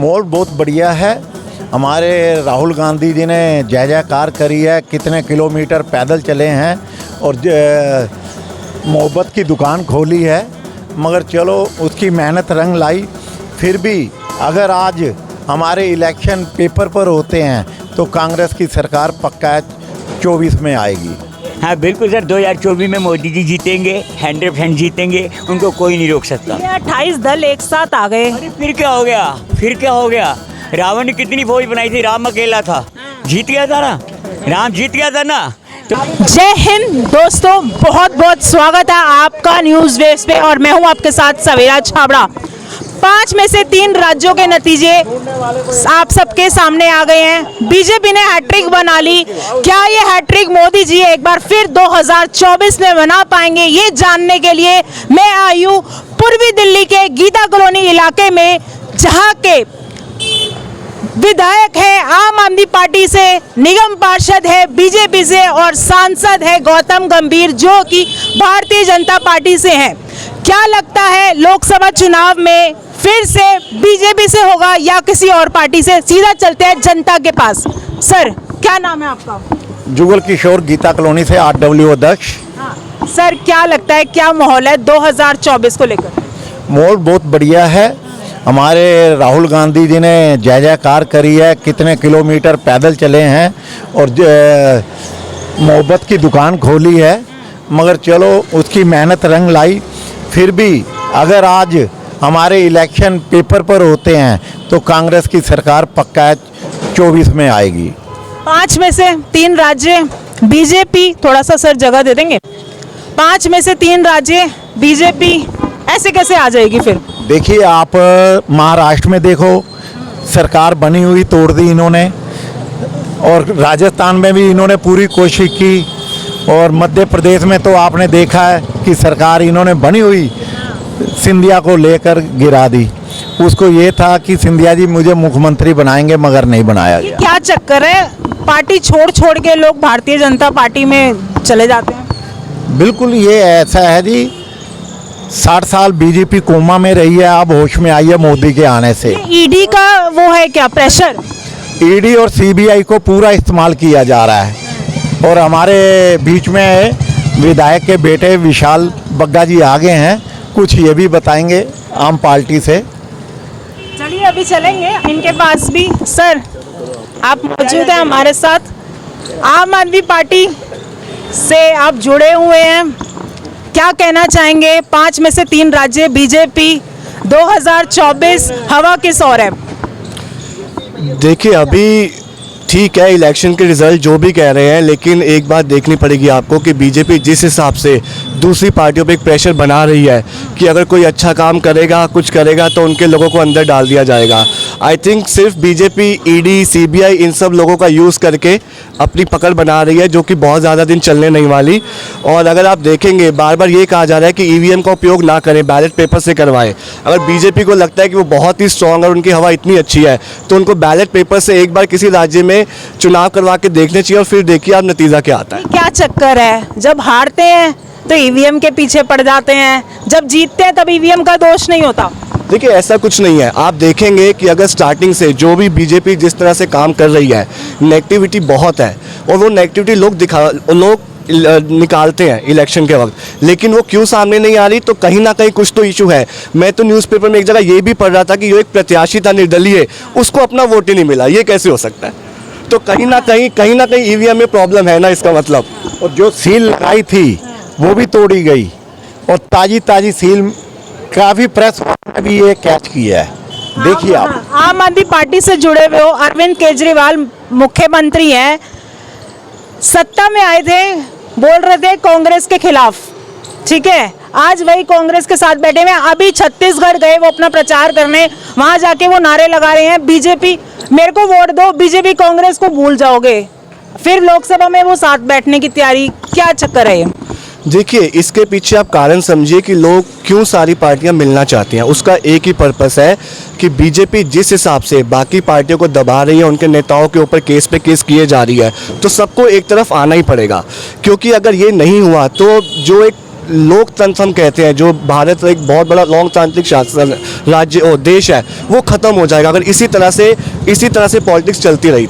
माहौल बहुत बढ़िया है। हमारे राहुल गांधी जी ने जय जयकार करी है, कितने किलोमीटर पैदल चले हैं और मोहब्बत की दुकान खोली है। मगर चलो उसकी मेहनत रंग लाई। फिर भी अगर आज हमारे इलेक्शन पेपर पर होते हैं तो कांग्रेस की सरकार पक्का 24 में आएगी। हाँ बिल्कुल सर, 2024 में मोदी जी जीतेंगे, 100% जीतेंगे, उनको कोई नहीं रोक सकता। 28 दल एक साथ आ गए। अरे फिर क्या हो गया, फिर क्या हो गया? रावण ने कितनी फौज बनाई थी, राम अकेला था, जीत गया था ना, राम जीत गया था ना। जय हिंद दोस्तों, बहुत बहुत स्वागत है आपका न्यूज़ वेव्स पे और मैं हूं आपके साथ सवेरा छाबड़ा। 5 में से 3 राज्यों के नतीजे आप सबके सामने आ गए हैं। बीजेपी ने हैट्रिक बना ली। क्या ये हैट्रिक मोदी जी एक बार फिर 2024 में बना पाएंगे, ये जानने के लिए मैं आई हूँ पूर्वी दिल्ली के गीता कॉलोनी इलाके में, जहाँ के विधायक है आम आदमी पार्टी से, निगम पार्षद है बीजेपी से और सांसद है गौतम गंभीर जो कि भारतीय जनता पार्टी से हैं। क्या लगता है लोकसभा चुनाव में फिर से बीजेपी से होगा या किसी और पार्टी से? सीधा चलते हैं जनता के पास। सर क्या नाम है आपका? जुगल किशोर, गीता कॉलोनी से RW अध्यक्ष। हाँ सर, क्या लगता है क्या माहौल है 2024 को लेकर? माहौल बहुत बढ़िया है। हमारे राहुल गांधी जी ने जय जयकार करी है, कितने किलोमीटर पैदल चले हैं और मोहब्बत की दुकान खोली है। मगर चलो उसकी मेहनत रंग लाई। फिर भी अगर आज हमारे इलेक्शन पेपर पर होते हैं तो कांग्रेस की सरकार पक्का 24 में आएगी। 5 में से 3 राज्य बीजेपी, थोड़ा सा सर जगह दे देंगे। 5 में से 3 राज्य बीजेपी ऐसे कैसे आ जाएगी फिर? देखिए आप महाराष्ट्र में देखो, सरकार बनी हुई तोड़ दी इन्होंने, और राजस्थान में भी इन्होंने पूरी कोशिश की, और मध्य प्रदेश में तो आपने देखा है कि सरकार इन्होंने बनी हुई सिंधिया को लेकर गिरा दी। उसको ये था कि सिंधिया जी मुझे मुख्यमंत्री बनाएंगे, मगर नहीं बनाया गया। क्या चक्कर है, पार्टी छोड़ छोड़ के लोग भारतीय जनता पार्टी में चले जाते हैं? बिल्कुल ये ऐसा है जी, 60 साल बीजेपी कोमा में रही है, अब होश में आई है मोदी के आने से। ईडी का वो है क्या प्रेशर? ईडी और CBI को पूरा इस्तेमाल किया जा रहा है। और हमारे बीच में विधायक के बेटे विशाल बग्गा जी आ गए हैं, कुछ ये भी बताएंगे आम पार्टी से। चलिए अभी चलेंगे इनके पास भी। सर आप मौजूद हैं हमारे साथ, आम आदमी पार्टी से आप जुड़े हुए हैं, क्या कहना चाहेंगे? 5 में से 3 राज्य बीजेपी, 2024 हवा किस ओर है? देखिए अभी ठीक है, इलेक्शन के रिजल्ट जो भी कह रहे हैं, लेकिन एक बात देखनी पड़ेगी आपको कि बीजेपी जिस हिसाब से दूसरी पार्टियों पे एक प्रेशर बना रही है कि अगर कोई अच्छा काम करेगा, कुछ करेगा तो उनके लोगों को अंदर डाल दिया जाएगा। आई थिंक सिर्फ बीजेपी ईडी CBI इन सब लोगों का यूज़ करके अपनी पकड़ बना रही है, जो कि बहुत ज़्यादा दिन चलने नहीं वाली। और अगर आप देखेंगे बार बार ये कहा जा रहा है कि EVM का उपयोग ना करें, बैलेट पेपर से करवाएं। अगर बीजेपी को लगता है कि वो बहुत ही स्ट्रॉन्ग और उनकी हवा इतनी अच्छी है तो उनको बैलेट पेपर से एक बार किसी राज्य में चुनाव करवा के देखने चाहिए और फिर देखिए आप नतीजा क्या आता है। क्या चक्कर है, जब हारते हैं तो EVM के पीछे पड़ जाते हैं, जब जीतते हैं तब EVM का दोष नहीं होता? देखिए ऐसा कुछ नहीं है। आप देखेंगे कि अगर स्टार्टिंग से जो भी बीजेपी जिस तरह से काम कर रही है, नेगेटिविटी बहुत है और वो नेगेटिविटी लोग निकालते हैं इलेक्शन के वक्त, लेकिन वो क्यों सामने नहीं आ रही? तो कहीं ना कहीं कुछ तो इशू है। मैं तो न्यूज़पेपर में एक जगह ये भी पढ़ रहा था कि जो एक प्रत्याशी था निर्दलीय, उसको अपना वोट ही नहीं मिला। ये कैसे हो सकता है? तो कहीं ना कहीं EVM में प्रॉब्लम है ना, इसका मतलब। और जो सील लगाई थी वो भी तोड़ी गई, और ताजी सील काफ़ी प्रेस ने भी ये कैच किया है। देखिए आप आम आदमी पार्टी से जुड़े हुए हो, अरविंद केजरीवाल मुख्यमंत्री हैं, सत्ता में आए थे, बोल रहे थे कांग्रेस के खिलाफ, ठीक है, आज वही कांग्रेस के साथ बैठे हुए हैं। अभी छत्तीसगढ़ गए वो अपना प्रचार करने, वहां जाके वो नारे लगा रहे हैं बीजेपी मेरे को वोट दो, बीजेपी कांग्रेस को भूल जाओगे। फिर लोकसभा में वो साथ बैठने की तैयारी, क्या चक्कर है ये? देखिए इसके पीछे आप कारण समझिए कि लोग क्यों सारी पार्टियां मिलना चाहती हैं। उसका एक ही पर्पस है कि बीजेपी जिस हिसाब से बाकी पार्टियों को दबा रही है, उनके नेताओं के ऊपर केस पे केस किए जा रही है, तो सबको एक तरफ आना ही पड़ेगा। क्योंकि अगर ये नहीं हुआ तो जो एक लोकतंत्र हम कहते हैं, जो भारत एक बहुत बड़ा लोकतांत्रिक शासन राज्य और देश है, वो ख़त्म हो जाएगा अगर इसी तरह से पॉलिटिक्स चलती रही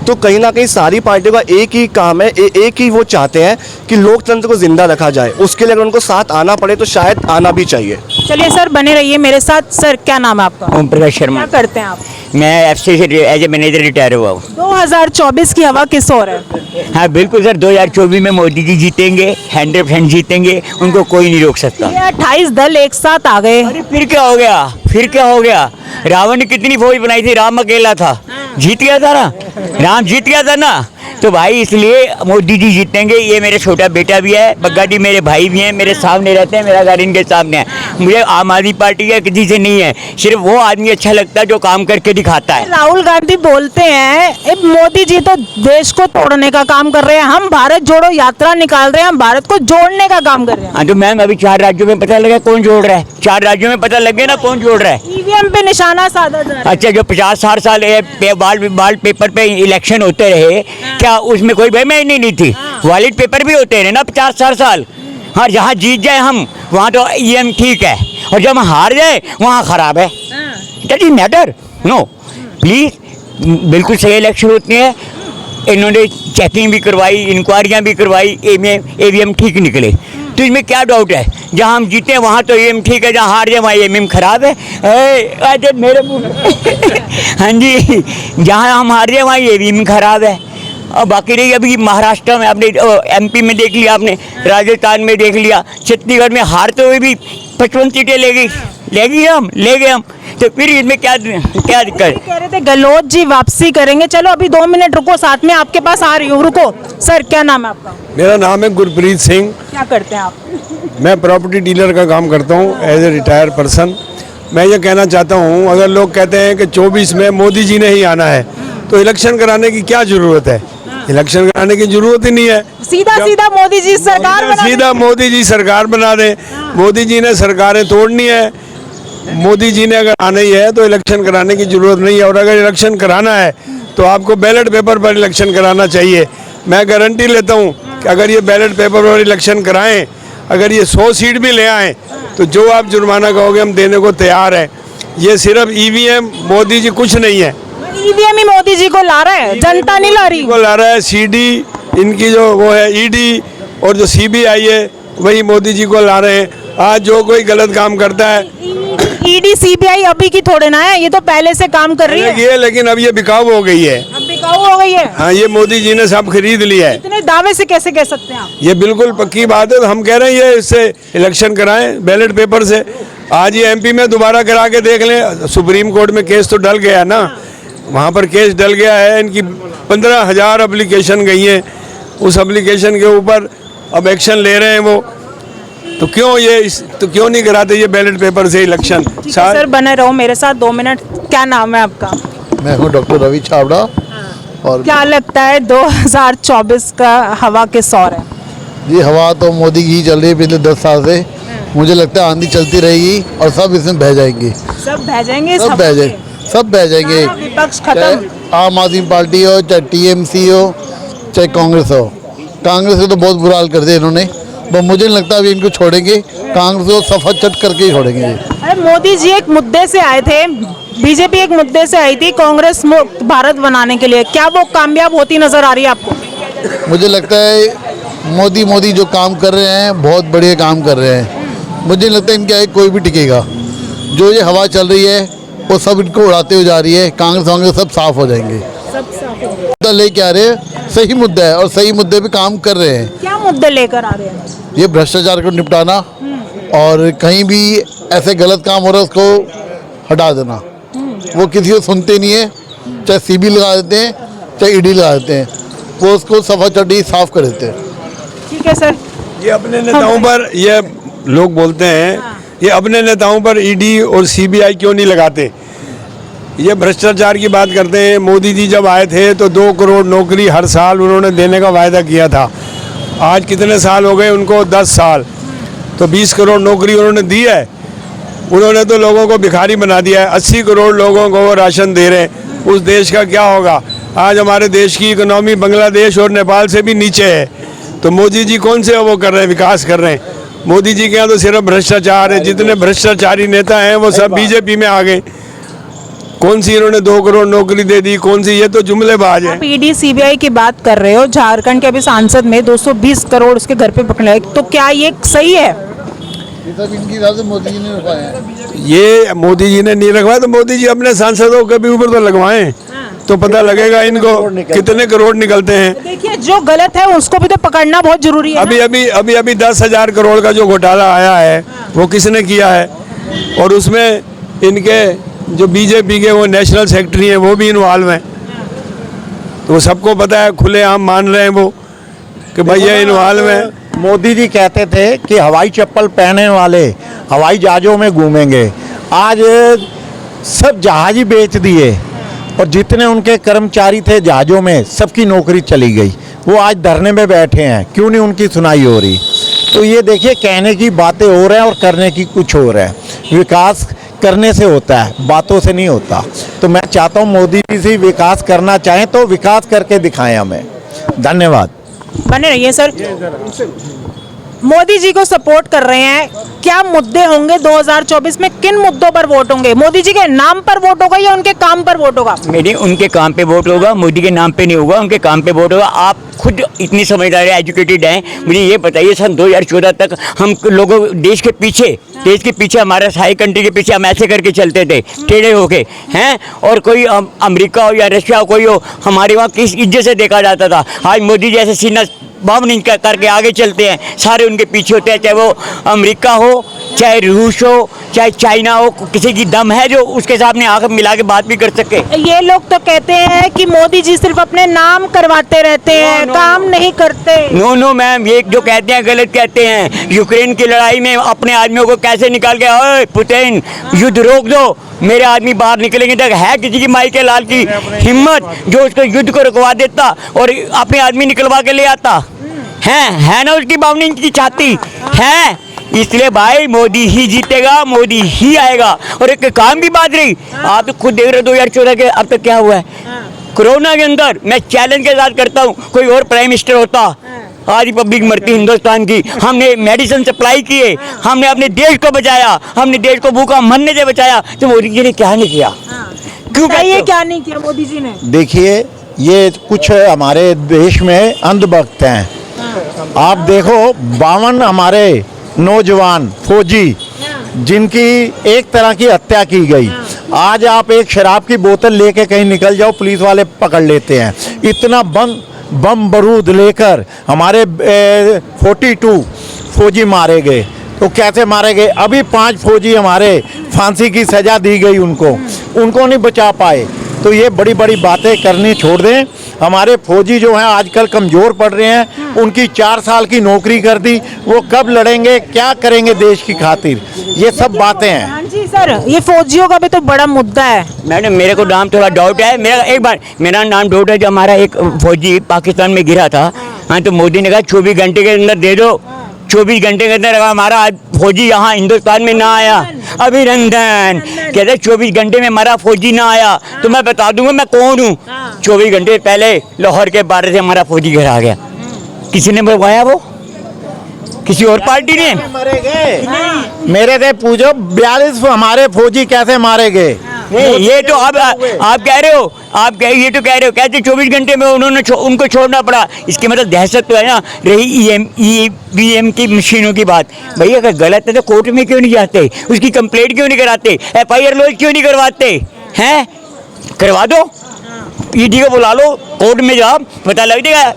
तो कहीं ना कहीं सारी पार्टियों का एक ही काम है, एक ही वो चाहते हैं कि लोकतंत्र को जिंदा रखा जाए। उसके लिए अगर उनको साथ आना पड़े तो शायद आना भी चाहिए। चलिए सर, बने रहिए मेरे साथ। सर, क्या नाम है आपका? ओम प्रकाश शर्मा। क्या करते हैं आप? मैं एफसी से एज ए मैनेजर रिटायर हुआ हूँ। 2024 की हवा किस ओर है? हाँ बिल्कुल सर, 2024 में मोदी जी जीतेंगे, 100% जीतेंगे, उनको कोई नहीं रोक सकता। ये 28 दल एक साथ आ गए। अरे फिर क्या हो गया, फिर क्या हो गया? रावण ने कितनी फौज बनाई थी, राम अकेला था, जीत गया था ना, राम जीत गया था ना। तो भाई इसलिए मोदी जी जीतेंगे। ये मेरे छोटा बेटा भी है, बग्गा जी मेरे भाई भी हैं, मेरे सामने रहते हैं, मेरा घर इनके सामने है। मुझे आम आदमी पार्टी का किसी से नहीं है, सिर्फ वो आदमी अच्छा लगता है जो काम करके दिखाता है। राहुल गांधी बोलते हैं मोदी जी तो देश को तोड़ने का काम कर रहे हैं, हम भारत जोड़ो यात्रा निकाल रहे हैं, हम भारत को जोड़ने का काम कर रहे हैं। हाँ तो मैम, अभी 4 राज्यों में पता लगा कौन जोड़ रहा है, 4 राज्यों में पता लग गया ना कौन जोड़ रहा है। ईवीएम पे निशाना साधा जा रहा है। अच्छा, जो 50-60 साल बाल पेपर पे इलेक्शन होते रहे, क्या उसमें कोई बेईमानी नहीं थी? वॉलेट पेपर भी होते रहे ना 50-60 साल। हाँ, जहाँ जीत जाए हम वहाँ तो ईवीएम ठीक है, और जब हम हार जाए वहाँ खराब है। Does it matter? No please, बिल्कुल सही इलेक्शन होती है। इन्होंने चेकिंग भी करवाई, इंक्वायरियाँ भी करवाई, ईवीएम ठीक निकले, तो इसमें क्या डाउट है? जहाँ हम जीते हैं वहाँ तो ईवीएम ठीक है, जहाँ हार जाए वहाँ ईवीएम खराब है। मेरे मुँह हाँ जी, जहाँ हम हार जाए वहाँ ईवीएम खराब है। और बाकी रही अभी महाराष्ट्र में, आपने एमपी में देख लिया, आपने राजस्थान में देख लिया, छत्तीसगढ़ में हारते हुए भी 55 सीटें ले गए हम। तो फिर इसमें क्या दिक्कत? कह रहे थे गहलोत जी वापसी करेंगे। चलो अभी 2 मिनट रुको, साथ में आपके पास आ रही हूँ, रुको। सर, क्या नाम है आपका? मेरा नाम है गुरप्रीत सिंह। क्या करते हैं आप? मैं प्रॉपर्टी डीलर का काम करता हूँ एज ए रिटायर पर्सन। मैं ये कहना चाहता हूँ, अगर लोग कहते हैं कि 24 में मोदी जी ने ही आना है, तो इलेक्शन कराने की क्या ज़रूरत है? इलेक्शन कराने की जरूरत ही नहीं है। सीधा मोदी जी सरकार बना सीधा मोदी जी सरकार बना दे। मोदी जी ने सरकारें तोड़नी है, मोदी जी ने अगर आना ही है तो इलेक्शन कराने की जरूरत नहीं है। और अगर इलेक्शन कराना है तो आपको बैलेट पेपर पर इलेक्शन कराना चाहिए। मैं गारंटी लेता हूँ कि अगर ये बैलेट पेपर पर इलेक्शन कराएं, अगर ये 100 सीट भी ले आएँ, तो जो आप जुर्माना कहोगे हम देने को तैयार हैं। ये सिर्फ ईवीएम, मोदी जी कुछ नहीं है। ईवीएम ही मोदी जी को ला रहा है, जनता नहीं ला रही। को ला रहा है सीडी, इनकी जो वो है ईडी, और जो सीबीआई है वही मोदी जी को ला रहे हैं। आज जो कोई गलत काम करता है, ईडी सीबीआई अभी की थोड़े ना है, ये तो पहले से काम कर रही है। ये लेकिन अब ये बिकाऊ हो गई है। अब बिकाऊ हो गई है। हाँ, ये मोदी जी ने सब खरीद लिया है। इतने दावे से कैसे कह सकते हैं आप? ये बिल्कुल पक्की बात है। तो हम कह रहे हैं ये इससे इलेक्शन कराएं बैलेट पेपर से। आज ये एमपी में दोबारा करा के देख लें। सुप्रीम कोर्ट में केस तो डल गया ना, वहाँ पर केस डल गया है। इनकी 15,000 एप्लीकेशन गई हैं, उस एप्लीकेशन के ऊपर अब एक्शन ले रहे हैं वो। तो क्यों नहीं कराते ये बैलेट पेपर से इलेक्शन? सर, बने रहो मेरे साथ 2 मिनट। क्या नाम है आपका? मैं हूँ डॉक्टर रवि छाबड़ा। और क्या लगता है 2024 का हवा किस ओर है? ये हवा तो मोदी की चल रही है पिछले 10 साल से। मुझे लगता है आंधी चलती रहेगी और सब इसमें बह जाएंगे। सब बह जाएंगे। सब बह जाएंगे, सब बह जाएंगे। विपक्ष चाहे खत्म। आम आदमी पार्टी हो, चाहे टीएमसी हो, चाहे कांग्रेस हो। कांग्रेस को तो बहुत बुरा हाल कर दिया इन्होंने, तो मुझे नहीं लगता अभी इनको छोड़ेंगे। कांग्रेस को सफा चट करके ही छोड़ेंगे। अरे मोदी जी एक मुद्दे से आए थे, बीजेपी एक मुद्दे से आई थी कांग्रेस मुक्त भारत बनाने के लिए। क्या वो कामयाब होती नजर आ रही है आपको? मुझे लगता है मोदी जो काम कर रहे हैं बहुत बढ़िया काम कर रहे हैं। मुझे नहीं लगता इनके आगे कोई भी टिकेगा। जो ये हवा चल रही है वो सब इनको उड़ाते हुए जा रही है। कांग्रेस सब साफ हो जाएंगे। मुद्दा लेके आ रहे हैं, सही मुद्दा है और सही मुद्दे पे काम कर रहे हैं। क्या मुद्दे लेकर आ रहे हैं? ये भ्रष्टाचार को निपटाना और कहीं भी ऐसे गलत काम हो रहा है उसको हटा देना। वो किसी को सुनते नहीं है, चाहे सीबी लगा देते हैं चाहे ईडी लगा देते हैं, वो उसको सफा चटी साफ कर देते हैं। ठीक है सर। ये अपने नेताओं पर, ये लोग बोलते हैं ये अपने नेताओं पर ईडी और सीबीआई क्यों नहीं लगाते? ये भ्रष्टाचार की बात करते हैं। मोदी जी जब आए थे तो 2 करोड़ नौकरी हर साल उन्होंने देने का वायदा किया था। आज कितने साल हो गए उनको? 10 साल। तो 20 करोड़ नौकरी उन्होंने दी है। उन्होंने तो लोगों को भिखारी बना दिया है। 80 करोड़ लोगों को वो राशन दे रहे हैं। उस देश का क्या होगा? आज हमारे देश की इकोनॉमी बांग्लादेश और नेपाल से भी नीचे है। तो मोदी जी कौन से वो कर रहे हैं, विकास कर रहे हैं? मोदी जी के यहाँ तो सिर्फ भ्रष्टाचार है, जितने भ्रष्टाचारी नेता हैं वो सब बीजेपी में आ गए। कौन सी इन्होंने 2 करोड़ नौकरी दे दी, कौन सी, ये तो जुमलेबाज है। आप ईडी सीबीआई की बात कर रहे हो, झारखंड के अभी सांसद में 220 करोड़ उसके घर पे पकड़े, तो क्या ये सही है? ये सब इनकी हिसाब से मोदी जी ने रखवाया है। ये मोदी जी ने नहीं रखवाया तो मोदी जी अपने सांसदों के भी ऊपर तो लगवाएं, तो पता लगेगा इनको कितने करोड़ निकलते हैं। देखिए, जो गलत है उसको भी तो पकड़ना बहुत जरूरी है। अभी 10,000 करोड़ का जो घोटाला आया है वो किसने किया है, और उसमें इनके जो बीजेपी के वो नेशनल सेक्रेटरी हैं वो भी इन्वॉल्व हैं, तो सबको पता है, खुलेआम मान रहे हैं वो कि भाई ये इन्वॉल्व है। मोदी जी कहते थे कि हवाई चप्पल पहनने वाले हवाई जहाज़ों में घूमेंगे, आज सब जहाज ही बेच दिए और जितने उनके कर्मचारी थे जहाज़ों में सबकी नौकरी चली गई। वो आज धरने में बैठे हैं, क्यों नहीं उनकी सुनाई हो रही? तो ये देखिए, कहने की बातें हो रहे हैं और करने की कुछ और है। विकास करने से होता है, बातों से नहीं होता। तो मैं चाहता हूँ मोदी जी से विकास करना चाहें तो विकास करके दिखाएं हमें। धन्यवाद। बने रहिए सर। मोदी जी को सपोर्ट कर रहे हैं, क्या मुद्दे होंगे 2024 में? किन मुद्दों पर वोट होंगे? मोदी जी के नाम पर वोट होगा या उनके काम पर वोट होगा? मेरे उनके काम पे वोट होगा, मोदी के नाम पे नहीं होगा, उनके काम पे वोट होगा। आप खुद इतनी समझदार है, एजुकेटेड हैं, मुझे ये बताइए, सन 2014 तक हम लोगों देश के पीछे हमारे सारी कंट्री के पीछे हम ऐसे करके चलते थे, टेढ़े होके हैं, और कोई अमेरिका हो या रशिया हो, कोई हो, हमारे वहाँ किस इज्जत से देखा जाता था। आज मोदी जैसे सीना बम नहीं करके आगे चलते हैं, सारे उनके पीछे होते हैं, चाहे वो अमेरिका हो, चाहे रूस हो, चाहे चाइना हो, किसी की दम है जो उसके सामने आंख मिला के बात भी कर सके। ये लोग तो कहते हैं कि मोदी जी सिर्फ अपने नाम करवाते रहते हैं, काम नहीं करते। नो मैम, ये जो कहते हैं गलत कहते हैं। यूक्रेन की लड़ाई में अपने आदमियों को कैसे निकाल के, ओए पुतिन युद्ध रोक दो, मेरे आदमी बाहर निकलेंगे तक। है किसी की माई के लाल की हिम्मत जो उसको युद्ध को रुकवा देता और अपने आदमी निकलवा के ले आता? है ना उसकी बावनी की छाती है। इसलिए भाई मोदी ही जीतेगा, मोदी ही आएगा। और एक काम की बात रही, आप तो खुद देख रहे हो 2014 के अब तक क्या हुआ है। कोरोना के अंदर मैं चैलेंज के साथ करता हूँ, कोई और प्राइम मिनिस्टर होता, आज पब्लिक मरती हिंदुस्तान की। हमने मेडिसिन सप्लाई किए, हमने अपने देश को बचाया, हमने देश को भूखा मरने से बचाया, तो मोदी जी ने क्या नहीं किया? क्यों ये क्या नहीं किया मोदी जी ने? देखिए, ये कुछ हमारे देश में अंधभक्त हैं। आप देखो, 52 हमारे नौजवान फौजी जिनकी एक तरह की हत्या की गई, आज आप एक शराब की बोतल लेके कहीं निकल जाओ, पुलिस वाले पकड़ लेते हैं। इतना बम बारूद लेकर हमारे 42 फौजी मारे गए। तो कैसे मारे गए? अभी 5 फौजी हमारे फांसी की सज़ा दी गई, उनको नहीं बचा पाए। तो ये बड़ी बड़ी बातें करनी छोड़ दें। हमारे फौजी जो हैं आजकल कमज़ोर पड़ रहे हैं, उनकी 4 साल की नौकरी कर दी, वो कब लड़ेंगे, क्या करेंगे देश की खातिर? ये सब बातें हैं। हाँ जी सर, ये फौजियों का भी तो बड़ा मुद्दा है। मैडम, मेरे को नाम थोड़ा डाउट है, मेरा नाम डाउट है। जब हमारा एक फौजी पाकिस्तान में गिरा था, हाँ, तो मोदी ने कहा 24 घंटे के अंदर दे दो। 24 घंटे के अंदर हमारा फौजी यहाँ हिंदुस्तान में ना आया, अभिनंदन। कहते 24 घंटे में हमारा फौजी ना आया तो मैं बता दूंगा मैं कौन हूँ। 24 घंटे पहले लाहौर के बारे से हमारा फौजी घर आ गया। किसी ने बुलवाया? वो किसी और पार्टी ने मारे गए? मेरे से पूछो 42 हमारे फौजी कैसे मारे गए? ये तो आप कह रहे हो, ये तो कह रहे हो, कहते 24 घंटे में उनको छोड़ना पड़ा। इसके मतलब दहशत तो है ना। रही EVM की मशीनों की बात, भैया अगर गलत है तो कोर्ट में क्यों नहीं जाते? उसकी कंप्लेंट क्यों नहीं कराते? FIR लॉन्च क्यों नहीं करवाते हैं? करवा दो, ED को बुला लो, कोर्ट में जाओ, पता लग जाएगा।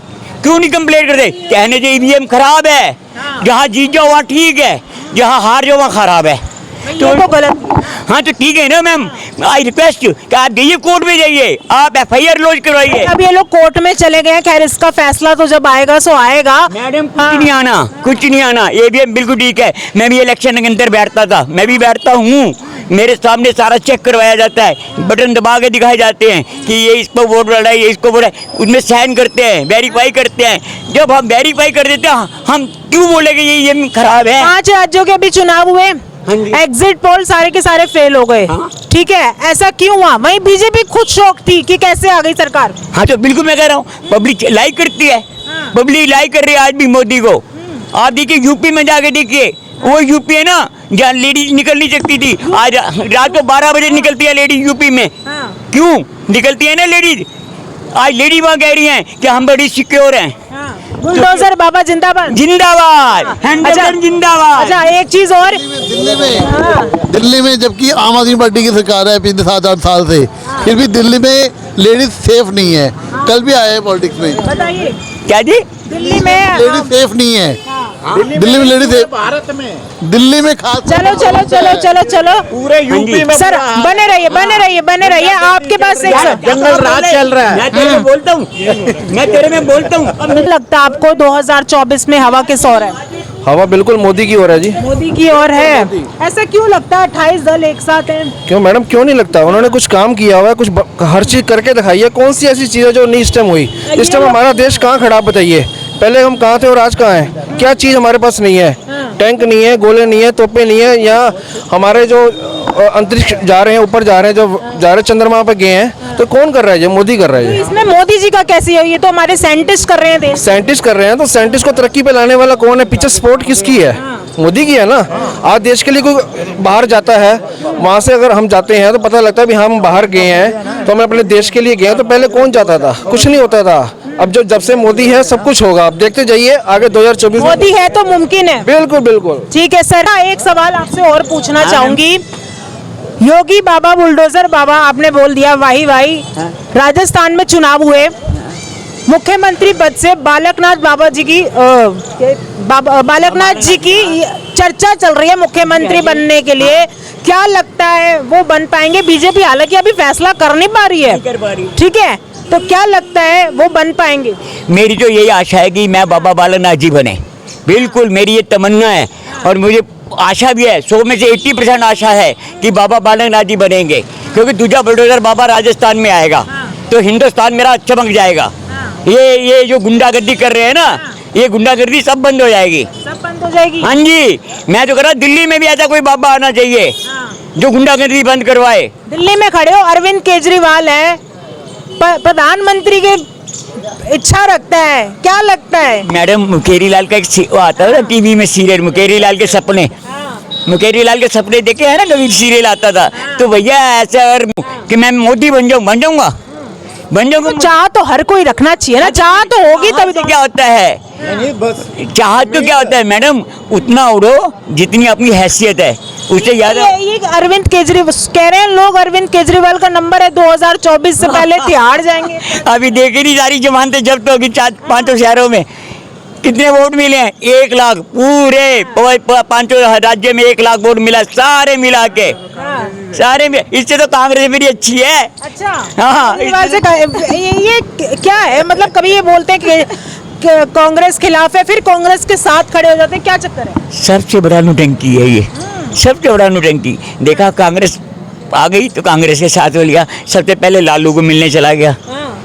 क्यों नहीं कंप्लेंट करते? कहने से EVM खराब है, जहाँ जीत जाओ वहाँ ठीक है, जहाँ हार जाओ वहाँ खराब है। तो गलत। हाँ तो ठीक है ना मैम, आई रिक्वेस्ट कि आप जाइए कोर्ट में, जाइए आप FIR लॉन्च करवाइए। अब ये लोग कोर्ट में चले गए हैं, खैर इसका फैसला तो जब आएगा सो आएगा। मैडम कुछ नहीं आना, कुछ नहीं आना। ये भी बिल्कुल ठीक है। मैं भी इलेक्शन के अंदर बैठता था, मैं भी बैठता हूँ, मेरे सामने सारा चेक करवाया जाता है, बटन दबा के दिखाए जाते हैं कि ये इसको वोट डाला है, ये इसको वोट है, उसमें साइन करते हैं, वेरीफाई करते हैं। जब हम वेरीफाई कर देते हैं, हम क्यों बोलेंगे ये खराब है? 5 राज्यों के भी चुनाव हुए, एग्जिट पोल सारे के सारे फेल हो गए। ठीक है, ऐसा क्यों हुआ? वहीं बीजेपी खुद शौक थी कि कैसे आ गई सरकार। हाँ तो बिल्कुल मैं कह रहा हूँ, पब्लिक लाइक करती है, पब्लिक लाइक कर रही है आज भी मोदी को। आप देखिए यूपी में जाके देखिए, वो यूपी है ना जहाँ लेडीज निकल नहीं सकती थी, आज रात को 12 बजे निकलती है लेडीज यूपी में। क्यों निकलती है ना लेडीज? आज लेडी वहाँ कह रही हैं कि हम बड़ी सिक्योर हैं। बुलडोजर बाबा जिंदाबाद। जिंदाबाद, हैंडल जिंदाबाद। अच्छा एक चीज और, दिल्ली में जबकि आम आदमी पार्टी की सरकार है पिछले 7-8 साल से, फिर भी दिल्ली में लेडीज सेफ नहीं है। कल भी आए हैं पॉलिटिक्स में, बताइए क्या जी? दिल्ली में लेडीज सेफ नहीं है। दिल्ली में लेडीज सेफ, भारत में दिल्ली में खास। चलो चलो चलो चलो चलो पूरे यूपी में सर बने रहिए बने रहिए बने रहिए। आपके पास एक जंगल राज चल रहा है। मैं तेरे में बोलता हूँ, मैं तेरे में बोलता हूँ। लगता है आपको 2024 में हवा किस ओर है? हवा बिल्कुल मोदी की ओर है जी। मोदी की ओर है। ऐसा क्यों लगता है? 28 दल एक साथ हैं। क्यों मैडम, क्यों नहीं लगता? उन्होंने कुछ काम किया हुआ है, कुछ हर चीज करके दिखाई है। कौन सी ऐसी चीज है जो नहीं इस टाइम हुई? इस टाइम हमारा देश कहाँ खड़ा, बताइए। पहले हम कहाँ थे और आज कहाँ हैं? क्या चीज हमारे पास नहीं है? टैंक नहीं है, गोले नहीं है, तोपे नहीं है। यहाँ हमारे जो अंतरिक्ष जा रहे हैं, ऊपर जा रहे हैं, जो जा रहे चंद्रमा पे गए हैं, तो कौन कर रहा है? ये मोदी कर रहा है। इसमें मोदी जी का कैसे है? ये तो हमारे साइंटिस्ट कर रहे हैं देश। साइंटिस्ट कर रहे हैं, तो साइंटिस्ट को तरक्की पे लाने वाला कौन है? पीछे सपोर्ट किसकी है? मोदी की है ना। आज देश के लिए कोई बाहर जाता है, वहाँ से अगर हम जाते हैं तो पता लगता है भी हम बाहर गए हैं, तो हम अपने देश के लिए गए हैं। तो पहले कौन जाता था? कुछ नहीं होता था। अब जब से मोदी है सब कुछ होगा। आप देखते जाइए आगे 2024 में। मोदी है तो मुमकिन है। बिल्कुल बिल्कुल। ठीक है सर, एक सवाल आपसे और पूछना चाहूंगी। योगी बाबा बुलडोजर बाबा आपने बोल दिया, वाही वाही। राजस्थान में चुनाव हुए, मुख्यमंत्री पद से बालकनाथ बाबा जी की बालकनाथ जी की चर्चा चल रही है मुख्यमंत्री बनने के लिए। क्या लगता है वो बन पाएंगे? बीजेपी हालांकि अभी फैसला कर नहीं पा रही है, ठीक है, तो क्या लगता है वो बन पाएंगे? मेरी तो यही आशा है कि मैं बाबा बालकनाथ जी बने। बिल्कुल मेरी ये तमन्ना है और मुझे आशा भी है। 100 में से 80% आशा है कि बाबा बालकनाथ जी बनेंगे, क्योंकि दूजा बुलडोजर बाबा राजस्थान में आएगा तो हिंदुस्तान मेरा चमक जाएगा। ये जो गुंडागर्दी कर रहे हैं ना, ये गुंडागर्दी सब बंद हो जाएगी। सब बंद हो जाएगी। हाँ जी, मैं तो कह रहा दिल्ली में भी ऐसा कोई बाबा आना चाहिए जो गुंडागर्दी बंद करवाए। दिल्ली में खड़े हो, अरविंद केजरीवाल है, प्रधानमंत्री के इच्छा रखता है, क्या लगता है? मैडम मुकेरी लाल का एक वो आता है ना टीवी में सीरियल, मुकेरी लाल के सपने। मुकेरी लाल के सपने देखे हैं ना, कभी सीरियल आता था। तो भैया ऐसा अगर कि मैं मोदी बन जाऊंगा। चाह तो हर कोई रखना चाहिए ना, चाह तो होगी तभी तो क्या होता है? चाह तो क्या होता है मैडम? उतना उड़ो जितनी अपनी हैसियत है, उससे ज्यादा। ये अरविंद केजरीवाल कह रहे हैं लोग, अरविंद केजरीवाल का नंबर है 2024 से पहले तिहाड़ जाएंगे। अभी देखे नहीं, सारी जमानतें जब्त होगी 4-5 शहरों में। कितने वोट मिले हैं? 1 लाख। पूरे 5 राज्य में 1 लाख वोट मिला, सारे मिला के। सारे में इससे तो कांग्रेस मेरी अच्छी है। अच्छा हाँ, ये क्या है? मतलब कभी ये बोलते हैं कि कांग्रेस खिलाफ है, फिर कांग्रेस के साथ खड़े हो जाते हैं, क्या चक्कर है? सबसे बड़ा नौटंकी है ये, सबसे बड़ा नौटंकी। देखा कांग्रेस आ गई तो कांग्रेस के साथ हो लिया। सबसे पहले लालू को मिलने चला गया,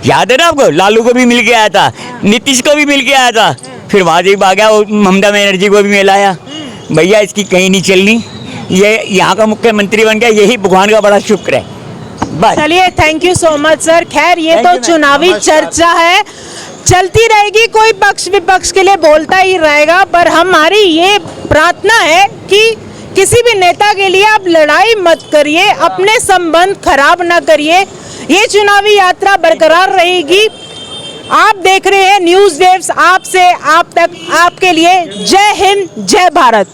याद है ना आपको? लालू को भी मिल के आया था, नीतीश को भी मिल के आया था, फिर वहाँ से आ गया, ममता बनर्जी को भी मिलाया। भैया इसकी कहीं नहीं चलनी, ये यहाँ का मुख्यमंत्री बन गया, यही भगवान का बड़ा शुक्र है। बस चलिए, thank you so much sir. खैर ये तो चुनावी चर्चा है, चलती रहेगी, कोई पक्ष विपक्ष के लिए बोलता ही रहेगा, पर हमारी ये प्रार्थना है कि किसी भी नेता के लिए आप लड़ाई मत करिए, अपने संबंध खराब ना करिए। ये चुनावी यात्रा बरकरार रहेगी। आप देख रहे हैं न्यूज़ वेव्स, आपसे आप तक, आपके लिए। जय हिंद, जय भारत।